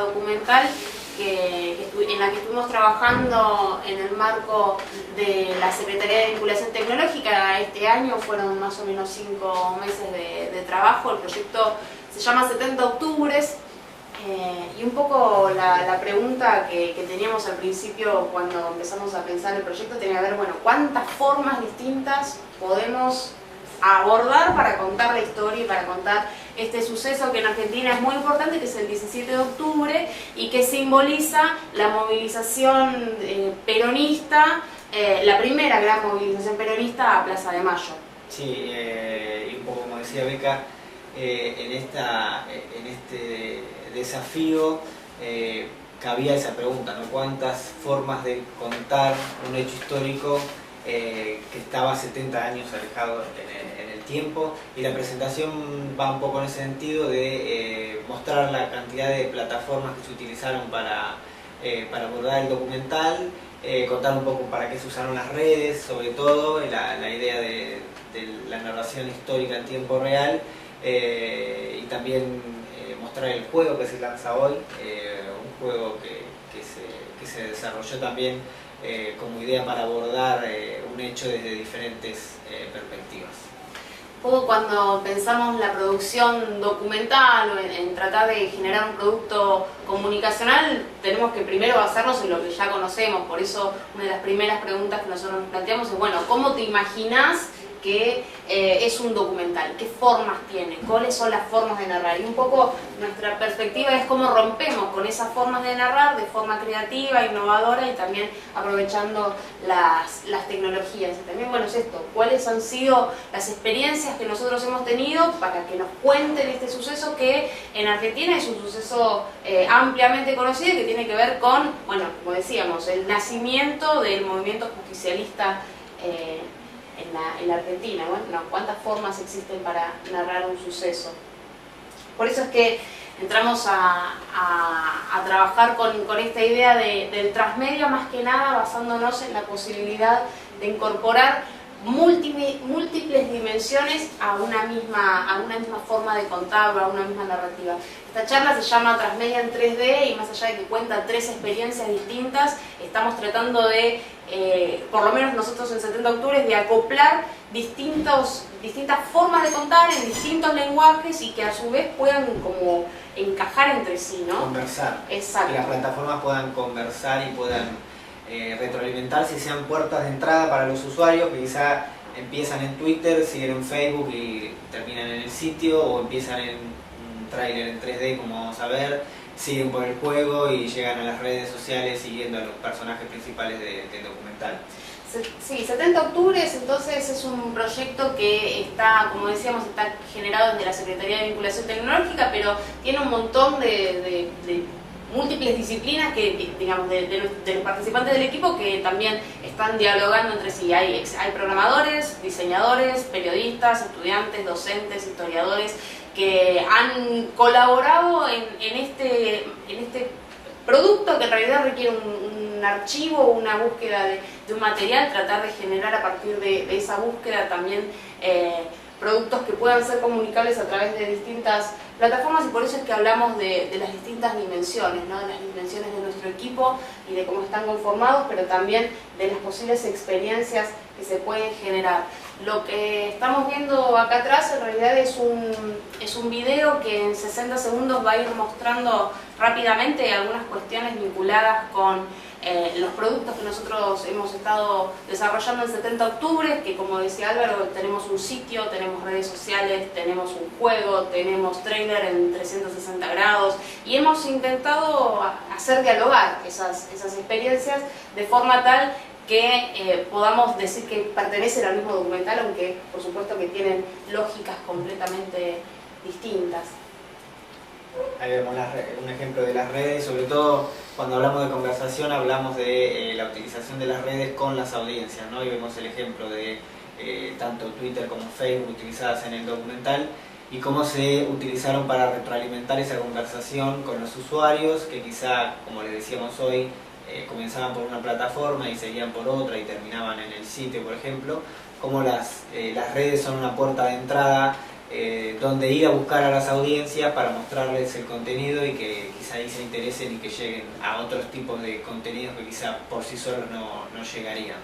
documental en la que estuvimos trabajando en el marco de la Secretaría de Vinculación Tecnológica. Este año fueron más o menos 5 meses de trabajo. El proyecto se llama 70 Octubres. Y un poco la pregunta que teníamos al principio cuando empezamos a pensar el proyecto tenía que ver, bueno, ¿cuántas formas distintas podemos abordar para contar la historia y para contar este suceso que en Argentina es muy importante, que es el 17 de octubre y que simboliza la movilización peronista, la primera gran movilización peronista a Plaza de Mayo? Sí, y un poco como decía Beca, en este desafío cabía esa pregunta, ¿no? ¿Cuántas formas de contar un hecho histórico que estaba 70 años alejado en el tiempo? Y la presentación va un poco en ese sentido de mostrar la cantidad de plataformas que se utilizaron para abordar el documental, contar un poco para qué se usaron las redes, sobre todo la idea de la narración histórica en tiempo real, y también mostrar el juego que se lanza hoy, un juego que se desarrolló también como idea para abordar un hecho desde diferentes perspectivas. Cuando pensamos la producción documental o en tratar de generar un producto comunicacional, tenemos que primero basarnos en lo que ya conocemos. Por eso una de las primeras preguntas que nosotros nos planteamos es, bueno, ¿cómo te imaginas que es un documental? ¿Qué formas tiene? ¿Cuáles son las formas de narrar? Y un poco nuestra perspectiva es cómo rompemos con esas formas de narrar de forma creativa, innovadora y también aprovechando las tecnologías. Y también, bueno, es esto, ¿cuáles han sido las experiencias que nosotros hemos tenido para que nos cuenten este suceso que en Argentina es un suceso ampliamente conocido y que tiene que ver con, bueno, como decíamos, el nacimiento del movimiento justicialista en la Argentina? Bueno, ¿cuántas formas existen para narrar un suceso? Por eso es que entramos a trabajar con esta idea del transmedia, más que nada basándonos en la posibilidad de incorporar múltiples dimensiones a una misma forma de contar o a una misma narrativa. Esta charla se llama Transmedia en 3D y más allá de que cuenta 3 experiencias distintas, estamos tratando de, por lo menos nosotros en 70 Octubres, de acoplar distintas formas de contar en distintos lenguajes y que a su vez puedan como encajar entre sí, ¿no? Conversar. Exacto. Que las plataformas puedan conversar y puedan retroalimentarse y sean puertas de entrada para los usuarios que quizá empiezan en Twitter, siguen en Facebook y terminan en el sitio, o empiezan en un tráiler en 3D, como vamos a ver, siguen por el juego y llegan a las redes sociales siguiendo a los personajes principales del documental. Sí, 70 Octubres entonces es un proyecto que está, como decíamos, está generado desde la Secretaría de Vinculación Tecnológica, pero tiene un montón de múltiples disciplinas que, digamos, de los participantes del equipo que también están dialogando entre sí. Hay programadores, diseñadores, periodistas, estudiantes, docentes, historiadores que han colaborado en este producto que en realidad requiere un archivo, una búsqueda de un material, tratar de generar a partir de esa búsqueda también productos que puedan ser comunicables a través de distintas plataformas, y por eso es que hablamos de las distintas dimensiones, ¿no? De las dimensiones de nuestro equipo y de cómo están conformados, pero también de las posibles experiencias que se pueden generar. Lo que estamos viendo acá atrás en realidad es un video que en 60 segundos va a ir mostrando rápidamente algunas cuestiones vinculadas con los productos que nosotros hemos estado desarrollando en 70 Octubre, que como decía Álvaro, tenemos un sitio, tenemos redes sociales, tenemos un juego, tenemos trailer en 360 grados y hemos intentado hacer dialogar esas experiencias de forma tal que podamos decir que pertenecen al mismo documental, aunque por supuesto que tienen lógicas completamente distintas. Ahí vemos un ejemplo de las redes, sobre todo cuando hablamos de conversación hablamos de la utilización de las redes con las audiencias, ¿no? Y vemos el ejemplo de tanto Twitter como Facebook utilizadas en el documental y cómo se utilizaron para retroalimentar esa conversación con los usuarios que quizá, como les decíamos hoy, comenzaban por una plataforma y seguían por otra y terminaban en el sitio, por ejemplo. Cómo las redes son una puerta de entrada donde ir a buscar a las audiencias para mostrarles el contenido y que quizá ahí se interesen y que lleguen a otros tipos de contenidos que quizá por sí solos no llegarían.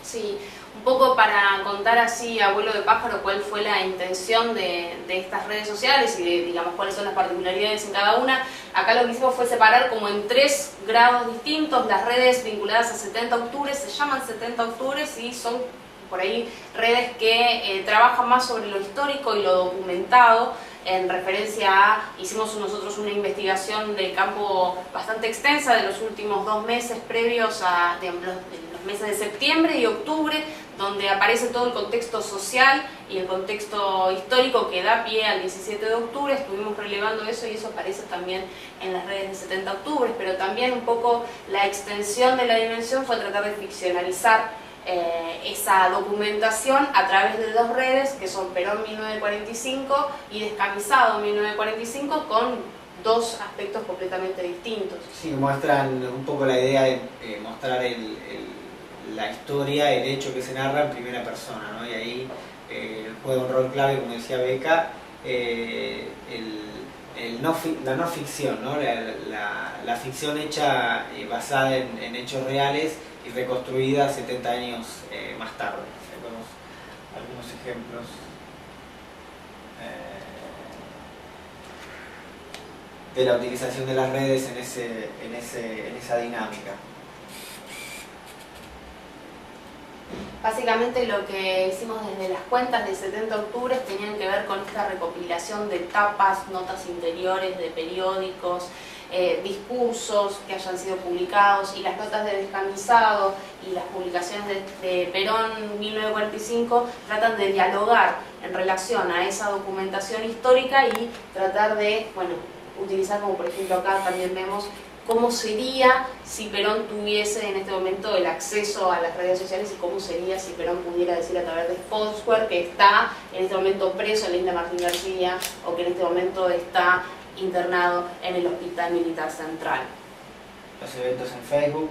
Sí, un poco para contar así a vuelo de pájaro cuál fue la intención de estas redes sociales y digamos cuáles son las particularidades en cada una. Acá lo que hicimos fue separar como en 3 grados distintos las redes vinculadas a 70 octubres, se llaman 70 octubres y son por ahí redes que trabajan más sobre lo histórico y lo documentado, en referencia a, hicimos nosotros una investigación de campo bastante extensa de los últimos 2 meses previos a los meses de septiembre y octubre, donde aparece todo el contexto social y el contexto histórico que da pie al 17 de octubre, estuvimos relevando eso y eso aparece también en las redes de 70 octubre, pero también un poco la extensión de la dimensión fue tratar de ficcionalizar esa documentación a través de 2 redes que son Perón 1945 y Descamisado 1945 con 2 aspectos completamente distintos. Sí, muestran un poco la idea de mostrar la historia, el hecho que se narra en primera persona, ¿no? Y ahí juega un rol clave, como decía Beca, la no ficción, ¿no? La ficción hecha basada en hechos reales y reconstruida 70 años más tarde. Vemos algunos ejemplos. De la utilización de las redes en esa dinámica. Básicamente lo que hicimos desde las cuentas de 70 octubre tenían que ver con esta recopilación de tapas, notas interiores de periódicos, discursos que hayan sido publicados y las notas de Descamisado y las publicaciones de Perón 1945 tratan de dialogar en relación a esa documentación histórica y tratar de, bueno, utilizar como por ejemplo acá también vemos cómo sería si Perón tuviese en este momento el acceso a las redes sociales y cómo sería si Perón pudiera decir a través de Foursquare que está en este momento preso en la isla Martín García o que en este momento está internado en el Hospital Militar Central. Los eventos en Facebook.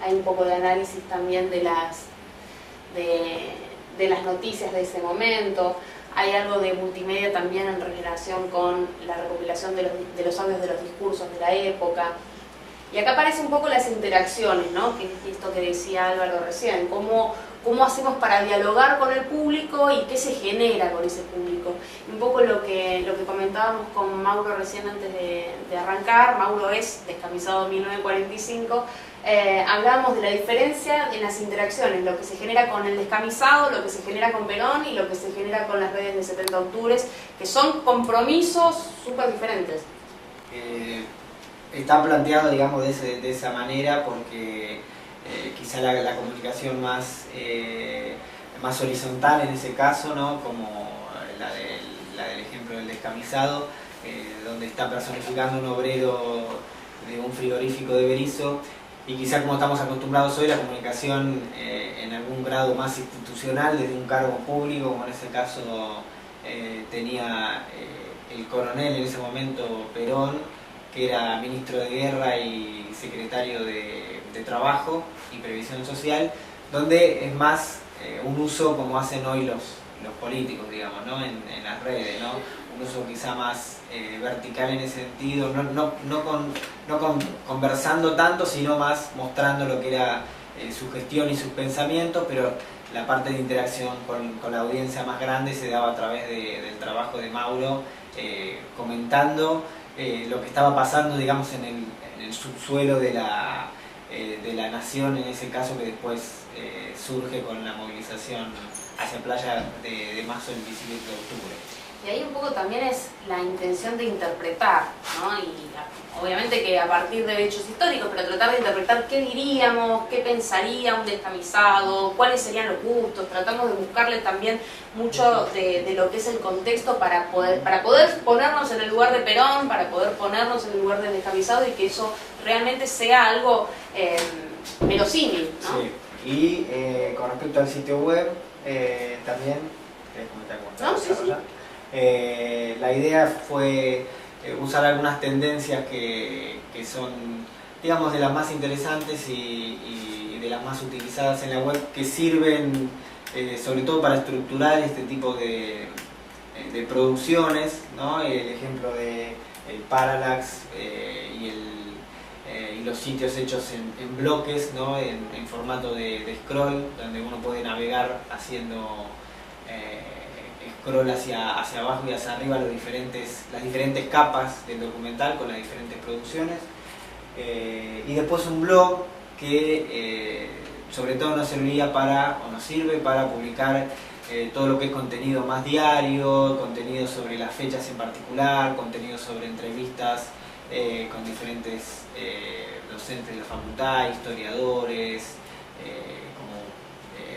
Hay un poco de análisis también de las noticias de ese momento. Hay algo de multimedia también en relación con la recopilación de los audios de los discursos de la época. Y acá aparecen un poco las interacciones, ¿no? Que es esto que decía Álvaro recién, cómo hacemos para dialogar con el público y qué se genera con ese público. Y un poco lo que comentábamos con Mauro recién antes de arrancar, Mauro es Descamisado 1945, hablábamos de la diferencia en las interacciones, lo que se genera con el Descamisado, lo que se genera con Perón y lo que se genera con las redes de 70 octubres, que son compromisos súper diferentes. Está planteado, digamos, de esa manera porque quizá la comunicación más horizontal en ese caso, ¿no? Como la del ejemplo del Descamisado, donde está personificando un obrero de un frigorífico de Berisso, y quizá como estamos acostumbrados hoy, la comunicación en algún grado más institucional, desde un cargo público, como en ese caso tenía el coronel en ese momento Perón, que era ministro de Guerra y secretario de Trabajo y Previsión Social, donde es más un uso como hacen hoy los políticos, digamos, ¿no? en las redes, ¿no? Un uso quizá más vertical en ese sentido, no conversando tanto, sino más mostrando lo que era su gestión y sus pensamientos, pero la parte de interacción con la audiencia más grande se daba a través del trabajo de Mauro, comentando lo que estaba pasando, digamos, en el subsuelo de la nación, en ese caso, que después surge con la movilización hacia Playa de marzo del 17 de octubre. Y ahí un poco también es la intención de interpretar, ¿no? Y obviamente que a partir de hechos históricos, pero tratar de interpretar qué diríamos, qué pensaría un Descamisado, cuáles serían los gustos. Tratamos de buscarle también mucho de lo que es el contexto para poder ponernos en el lugar de Perón, para poder ponernos en el lugar del Descamisado y que eso realmente sea algo verosímil, ¿no? Sí. Y con respecto al sitio web, también, ¿querés comentar cómo está desarrollado? La idea fue usar algunas tendencias que son, digamos, de las más interesantes y de las más utilizadas en la web, que sirven sobre todo para estructurar este tipo de producciones, ¿no? El ejemplo de el Parallax y los sitios hechos en bloques, ¿no? En formato de scroll, donde uno puede navegar haciendo scroll hacia abajo y hacia arriba las diferentes capas del documental con las diferentes producciones. Y después un blog que sobre todo nos servía nos sirve para publicar todo lo que es contenido más diario, contenido sobre las fechas en particular, contenido sobre entrevistas con diferentes docentes de la facultad, historiadores, como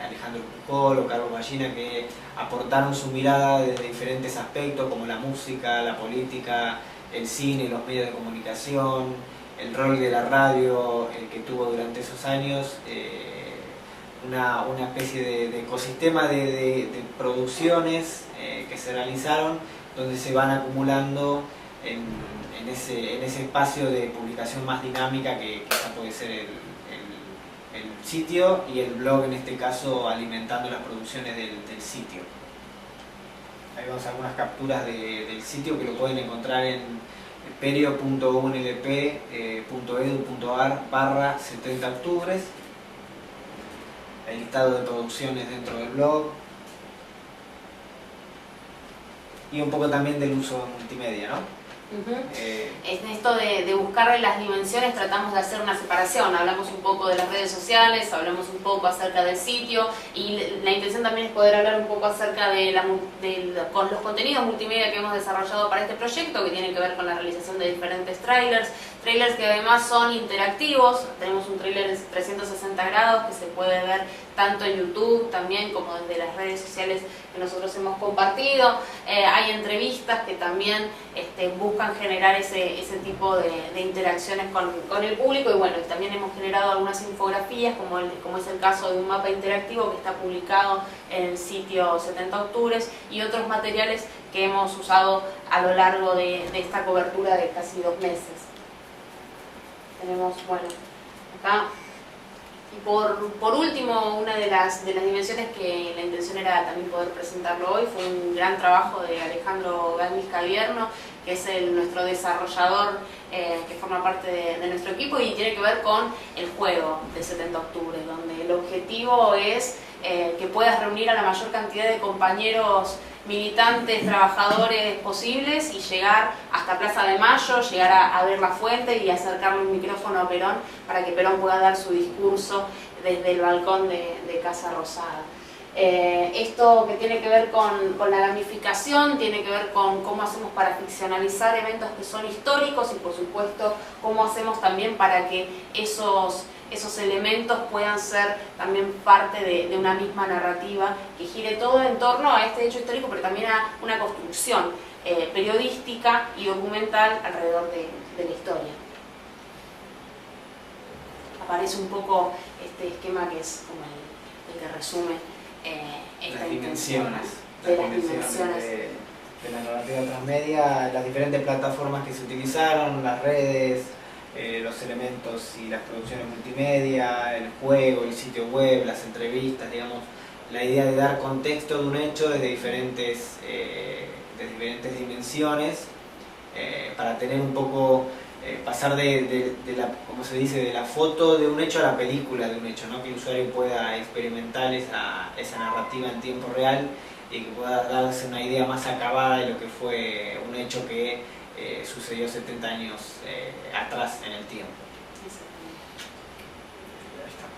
Alejandro Pujol o Carlos Ballina, que aportaron su mirada desde diferentes aspectos como la música, la política, el cine, los medios de comunicación, el rol de la radio que tuvo durante esos años, una especie de ecosistema de producciones que se realizaron, donde se van acumulando en ese espacio de publicación más dinámica que quizá puede ser el sitio, y el blog en este caso alimentando las producciones del sitio. Ahí vemos algunas capturas del sitio que lo pueden encontrar en perio.unlp.edu.ar/70 octubres, el listado de producciones dentro del blog y un poco también del uso multimedia, ¿no? En esto de buscarle las dimensiones tratamos de hacer una separación, hablamos un poco de las redes sociales, hablamos un poco acerca del sitio, y la intención también es poder hablar un poco acerca con los contenidos multimedia que hemos desarrollado para este proyecto, que tienen que ver con la realización de diferentes trailers que además son interactivos. Tenemos un trailer de 360 grados que se puede ver tanto en YouTube también como desde las redes sociales que nosotros hemos compartido. Hay entrevistas que también buscan generar ese tipo de interacciones con el público, y bueno, también hemos generado algunas infografías como es el caso de un mapa interactivo que está publicado en el sitio 70 octubres, y otros materiales que hemos usado a lo largo de esta cobertura de casi 2 meses. Tenemos, bueno, acá. Y por último, una de las dimensiones que la intención era también poder presentarlo hoy fue un gran trabajo de Alejandro Galvis Cavierno, que es nuestro desarrollador que forma parte de nuestro equipo, y tiene que ver con el juego de 70 octubre, donde el objetivo es que puedas reunir a la mayor cantidad de compañeros militantes, trabajadores posibles, y llegar hasta Plaza de Mayo, llegar a ver la fuente y acercarle un micrófono a Perón para que Perón pueda dar su discurso desde el balcón de Casa Rosada. Esto que tiene que ver con la gamificación, tiene que ver con cómo hacemos para ficcionalizar eventos que son históricos, y por supuesto cómo hacemos también para que esos elementos puedan ser también parte de una misma narrativa que gire todo en torno a este hecho histórico, pero también a una construcción periodística y documental alrededor de la historia. Aparece un poco este esquema que es como el que resume esta dimensiones de las dimensiones de la narrativa transmedia, las diferentes plataformas que se utilizaron, las redes, los elementos y las producciones multimedia, el juego, el sitio web, las entrevistas, digamos, la idea de dar contexto de un hecho desde diferentes dimensiones, para tener un poco, pasar de como se dice, de la foto de un hecho a la película de un hecho, ¿no? Que el usuario pueda experimentar esa narrativa en tiempo real y que pueda darse una idea más acabada de lo que fue un hecho que sucedió 70 años atrás en el tiempo.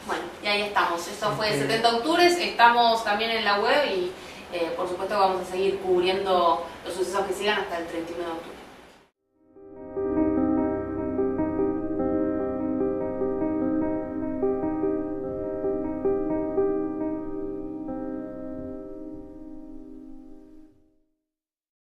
Bueno, y ahí estamos. Esto fue 70 octubres, estamos también en la web, y por supuesto vamos a seguir cubriendo los sucesos que sigan hasta el 31 de octubre.